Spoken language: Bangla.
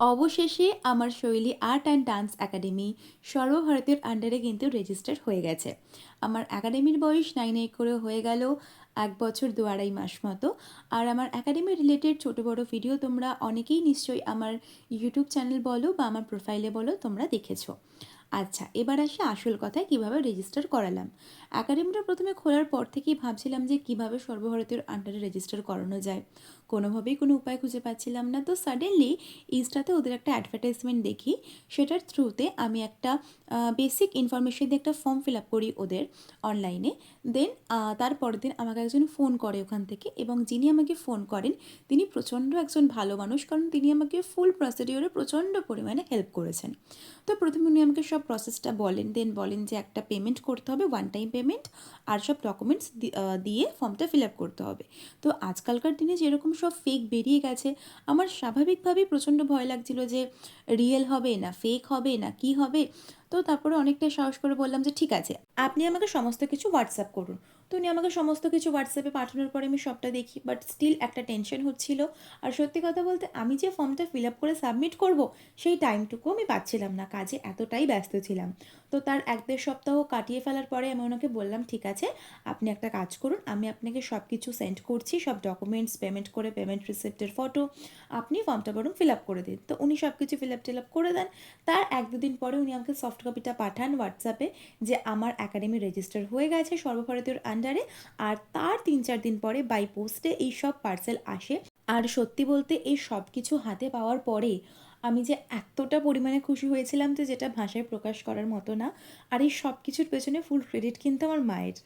অবশেষে আমার শৈলী আর্ট অ্যান্ড ডান্স একাডেমি সর্বভারতীয়র আন্ডারে কিন্তু রেজিস্টার হয়ে গেছে। আমার একাডেমির বয়স 9 করে হয়ে গেল 1 বছর 2-2.5 মাস মতো। আর আমার একাডেমি রিলেটেড ছোটো বড়ো ভিডিও তোমরা অনেকেই নিশ্চয়ই আমার ইউটিউব চ্যানেল বলো বা আমার প্রোফাইলে বলো তোমরা দেখেছো। আচ্ছা, এবার আসি আসল কথায়, কিভাবে রেজিস্টার করালাম। একাডেমিটা প্রথমে খোলার পর থেকেই ভাবছিলাম যে কিভাবে সর্বভারতীয়র আন্ডারে রেজিস্টার করানো যায়। কোনোভাবেই কোনো উপায় খুঁজে পাচ্ছিলাম না। তো সাডেনলি ইনস্টাতে ওদের একটা অ্যাডভার্টাইজমেন্ট দেখি, সেটার থ্রুতে আমি একটা বেসিক ইনফরমেশন দিয়ে একটা ফর্ম ফিল আপ করি ওদের অনলাইনে। দেন তার পরের দিন আমাকে একজন ফোন করে ওখান থেকে, এবং যিনি আমাকে ফোন করেন তিনি প্রচণ্ড একজন ভালো মানুষ, কারণ তিনি আমাকে ফুল প্রসিডিওরে প্রচণ্ড পরিমাণে হেল্প করেছেন। তো প্রথমে উনি আমাকে সব প্রসেসটা বলেন, দেন বলেন যে একটা পেমেন্ট করতে হবে, ওয়ান টাইম পেমেন্ট, আর সব ডকুমেন্টস দিয়ে ফর্মটা ফিল আপ করতে হবে। তো আজকালকার দিনে যেরকম সব ফেক বেরিয়ে গেছে, আমার স্বাভাবিকভাবেই প্রচণ্ড ভয় লাগছিল যে রিয়েল হবে না ফেক হবে না কি হবে। তো তারপরে অনেকটাই সাহস করে বললাম যে ঠিক আছে, আপনি আমাকে সমস্ত কিছু হোয়াটসঅ্যাপ করুন। তো উনি আমাকে সমস্ত কিছু হোয়াটসঅ্যাপে পাঠানোর পরে আমি সবটা দেখি, বাট স্টিল একটা টেনশন হচ্ছিল। আর সত্যি কথা বলতে আমি যে ফর্মটা ফিল আপ করে সাবমিট করব, সেই টাইমটুকু আমি পাচ্ছিলাম না, কাজে এতটাই ব্যস্ত ছিলাম। তো তার 1-1.5 সপ্তাহ কাটিয়ে ফেলার পরে আমি ওনাকে বললাম ঠিক আছে, আপনি একটা কাজ করুন, আমি আপনাকে সব কিছু সেন্ড করছি, সব ডকুমেন্টস পেমেন্ট করে পেমেন্ট রিসিপ্টের ফটো, আপনি ফর্মটা বরং ফিল আপ করে দিন। তো উনি সব কিছু ফিল আপ করে দেন। তার 1-2 দিন পরে উনি আমাকে সফট কপিটা পাঠান হোয়াটসঅ্যাপে, যে আমার একাডেমি রেজিস্টার হয়ে গেছে সর্বভারতীয়র আন্ডারে। আর তার 3-4 দিন পরে বাই পোস্টে এই সব পার্সেল আসে। আর সত্যি বলতে এই সব কিছু হাতে পাওয়ার পরে আমি যে এতটা পরিমাণে খুশি হয়েছিলাম, যে যেটা ভাষায় প্রকাশ করার মতো না। আর এই সব কিছুর পেছনে ফুল ক্রেডিট কিন্তু আমার মায়ের।